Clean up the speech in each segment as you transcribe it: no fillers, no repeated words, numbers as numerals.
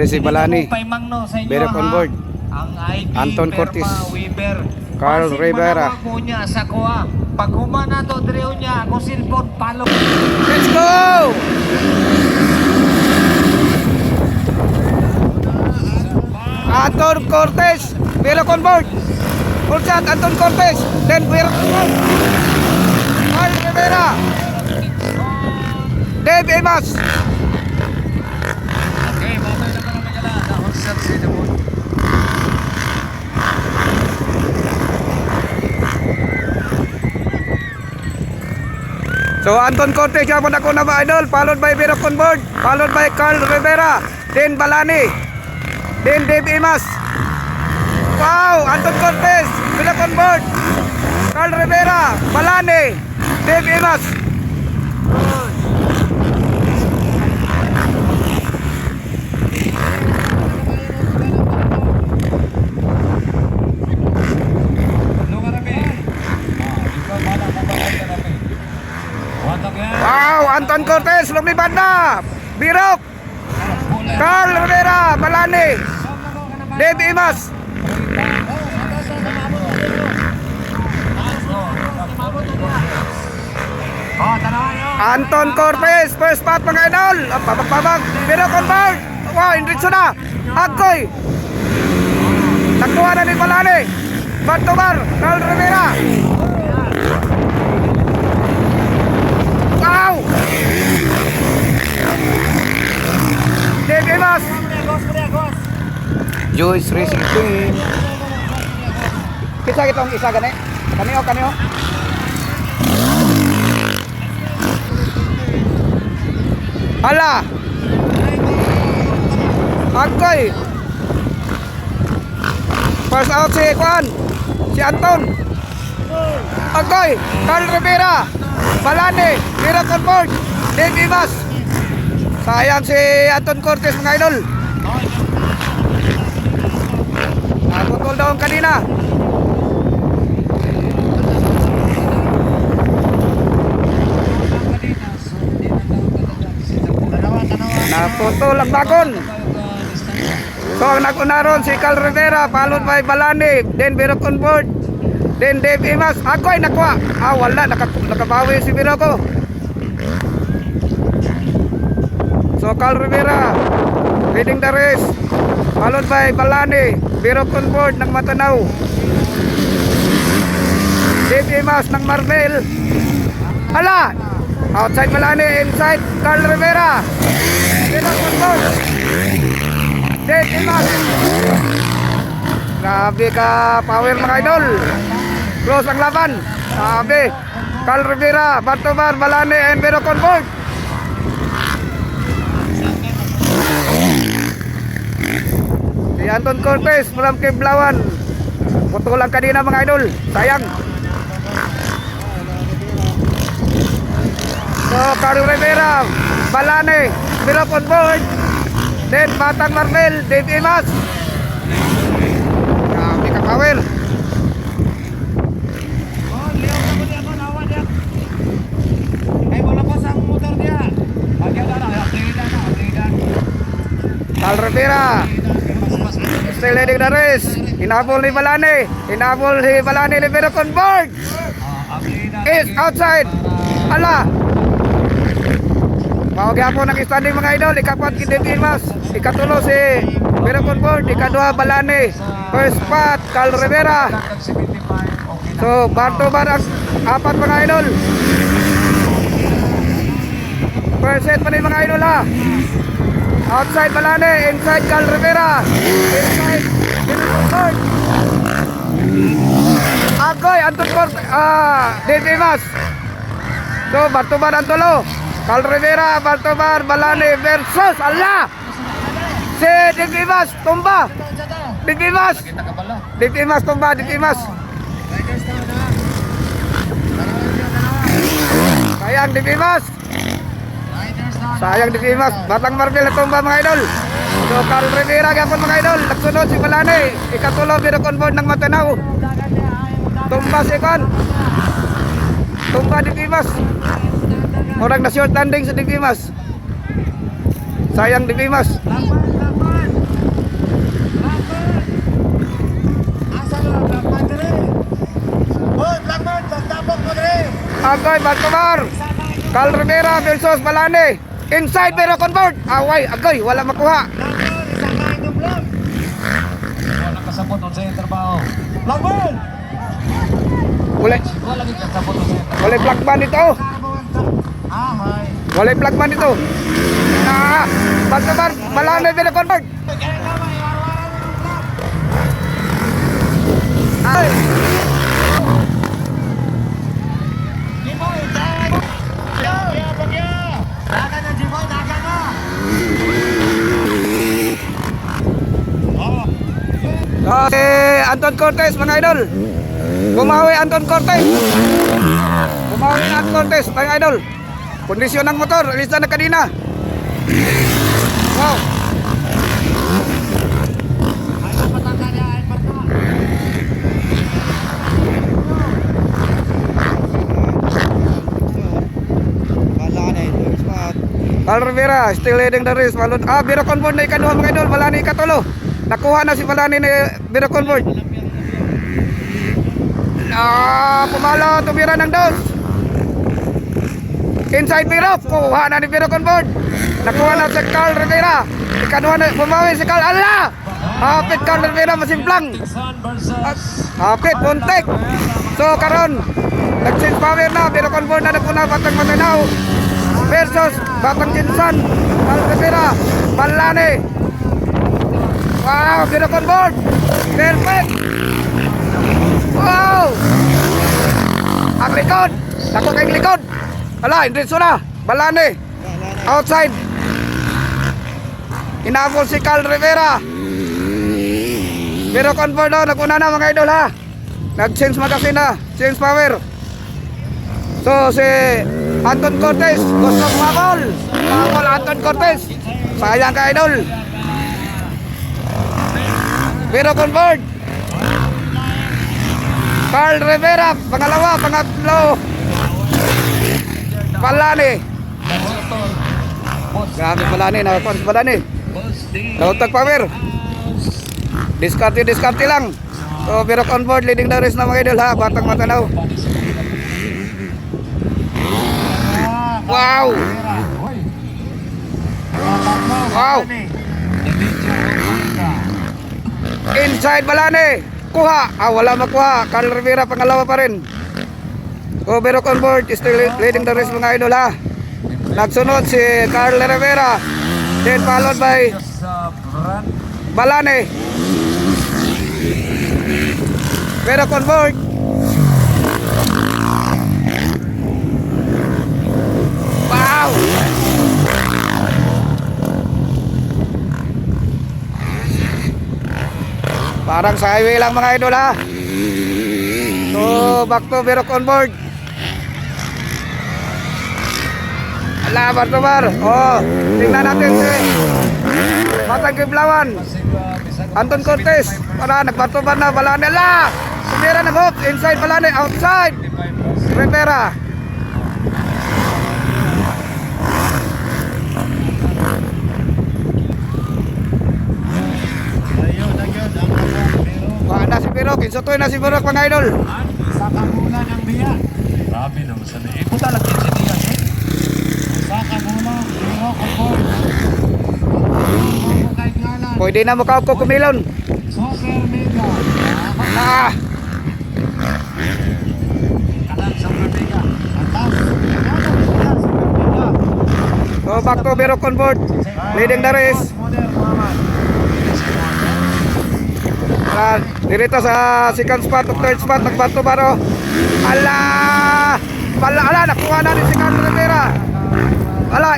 Tracy Balani, Bero Convert, ang ID Anton Perma Cortez, Weaver, Carl Rivera. po niya sa kuha. Pag humana to driyo niya, ako cellphone palo. Let's go! Anton Cortez, Bero Convert. Full shot, Anton Cortez, then Bero Convert. Carl Rivera, Dave Emas. Okay, mamay na parang nagala. Dahon sa sinabon. So Anton Cortez yapon ako na ba idol, followed by Bero Convert, followed by Carl Rivera, then Balani, then Dave Emas. Wow, Anton Cortez, Bero Convert, Carl Rivera, Balani, Dave Emas. Wow, Anton Cortez, lumipad na. Birok, Carl Rivera, Balani, Dave Emas. Anton Cortez, first spot mga idol. Pabag, Bero Convert. Wow, indritso na. Agkoy. Nakuha na ni Balani. Bantobar, Carl Rivera. Wow. Dave Emas. Joyce Racing Team. Kita itong isa gani. Kaniyo. Hala. Agkoy. First out si Juan. Si Anton. Agkoy. Carl Rivera. Balani. Bero Convert. Dave Emas. Sayang si Anton Cortez mga idol. Naputol daw kanina. Naputol ang bagon. So ang naguna ron si Carl Rivera, followed by Balani, then Bero Convert, then Dave Emas. Ako ay nakuha. Wala, nakabawi si Bero ko. So Carl Rivera leading the race, followed by Balani, Bero Convert ng Matanaw, Dave Emas ng Marvel. Hala, outside Balani, inside Carl Rivera, Bero Convert, Dave Emas. Grabe ka power mga idol. Close ang laban. Grabe. Carl Rivera, Bantobar, Balani, and Bero Convert. Si Anton Cortez, Mulam Kiblawan. Putulang kanina mga idol. Sayang. So, Carl Rivera, Balani, Bero Convert, then Batang Marvel, Dave Emas. Grabe ka power. Carl Rivera still leading the race. Hinabol ni Balani. Hinabol ni Balani ni Bero Convert. Is outside. Ala. Mawagyapo ng standing mga idol. Ikapat kay Dave Emas. Ikatulo si Bero Convert. Ikadua Balani. First spot Carl Rivera. So bar-to-bar ang apat mga idol. First set pa rin mga idol ha. Outside Balani, inside Carl Rivera, inside Bero Convert. Agoy, Anton Cortez, Dave Emas. So, bar-to-bar ang tulo. Carl Rivera, bar-to-bar, Balani versus, ala! Si Dave Emas, tumba. Dave Emas. Dave Emas, tumba, Dave Emas. Sayang Dave Emas. Sayang Dave Emas, Batang Marvel na tumba mga idol. So Carl Rivera gapon mga idol, nagsunod si Balani. Ikatulo Bero Convert ng Matanaw. Tumba si Juan. Tumba Dave Emas. Orang na short landing sa Dave Emas. Sayang Dave Emas. Agoy, Bantumar. Carl Rivera versus Balane. Inside pero convert. Away, agoy, wala makuha. Wala kasabot on sa iyong trabaho. Laban! Uli, Wala lagi kasabot on sa iyong trabaho. uli plakban dito. Ahay. Wala plakban dito. Bantumar, Balane pero convert. Ay. Anton Cortez mga idol. Bumawi Anton Cortez. Bumawi Anton Cortez mga idol. Kondisyon ng motor, alisa na kanina. Wow. Carl Rivera still leading the race. Biro Convert na ikaduha mga idol. Balani ikatulo. Nakuha na si Balani ni Biro Convert. Pumalo tumira ng dos. Inside Biro. Kuha na ni Biro Convert. Nakuha na si Carl Rivera. Ikaduha na. Bumawi si Carl. Allah! Hapit Carl Rivera masimplang. Hapit. Puntik. So karon nag-change power na. Biro Convert na nagpuna. Batang Matinaw versus Batang Jinsan. Carl Rivera. Balane. Wow, Biro Convert. Perfect. Wow. Ang likod. Naku kayong likod. Ala, indritso na. Balane. Outside. Inabol si Carl Rivera. Biro Convert daw. Naguna na mga idol ha. Nag-change magasin na. Change power. So si Anton Cortez gusto kumabol. Kumabol Anton Cortez. Sayang ka idol. Biro Convert. Carl Rivera pangalawa, pangatlo Balane. Grabe Balane, nakakuha si Balane. Dautag power. Diskarte lang. So Biro Convert leading the race na mga idol ha. Batang Matanaw. Wow. Wow. Inside Balane. Kuha. Wala makuha. Carl Rivera pangalawa pa rin. So Biro Convert still leading the race mga idol ha. Nagsunod si Carl Rivera. Then followed by Balane. Biro Convert. Wow. Parang sa highway lang mga idol ha. So back to Biro Convert. Ala, Bartobar. Tingnan natin si Batang Kiblawan. Anton Cortez. Para nagbartobar na Balane. Ala, sumira ng hook. Inside Balane, outside Rivera. Wala si Biro, kinsutoy na si Biro mga idol. Sa kamulan ng biya. Grabe naman sa niya. Ikaw talaga yung sinihan eh. Sa kamulan, Biro Convert. Pwede na mukha ko kumilon. Social media. Kalang sa Mega. So back to Biro Convert. Leading the race. Dirito sa second spot o third spot nagbato baro. Ala! Ala, nakuha na ni si Carl Rivera. Ala,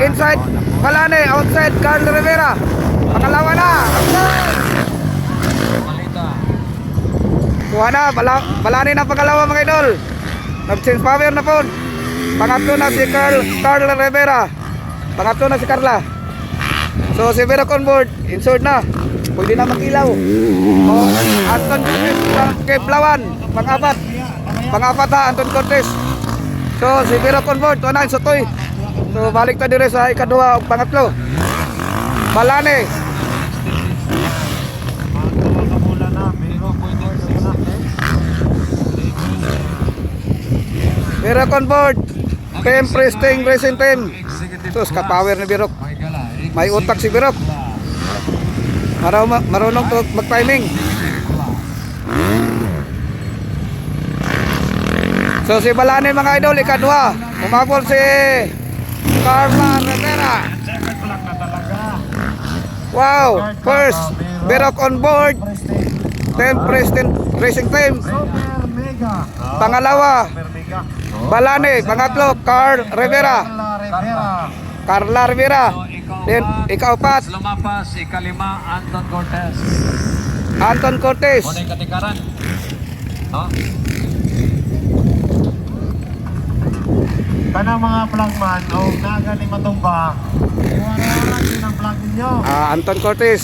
inside Balane, outside Carl Rivera. Pangalawa na. Kuha na, Balane na pangalawa mga idol. Nag-change power na po. Pangatlo na si Carl Rivera. Pangatlo na si Carla. So si Biro Convert, insert na. Pwede na makilaw. Anton Kiblawan, pang-apat. Pang-apat ha, Anton Cortez. So si Biro Convert, ito na, insutoy. So balik na dire sa ikaduha o pangatlo. Balane. Birok on board. Team Presting Racing Team. Sus, ka-power ni Birok. May utak si Birok. Marunong to mag-timing. So si Balane mga idol, ikadwa. Umabol si Carla Rivera. Wow, first Birok on board. Team Preston Racing Team. Super Mega. Pangalawa, Super Mega. Balane. Pangatlo, Carl Rivera. Carla Rivera. Then ikaapat, Lumapas, ikalima, Anton Cortez. Anton Cortez. Muna yung katikaran. No? Kana mga flagman o naga ni matumba. Wala din ang flag ninyo. Anton Cortez.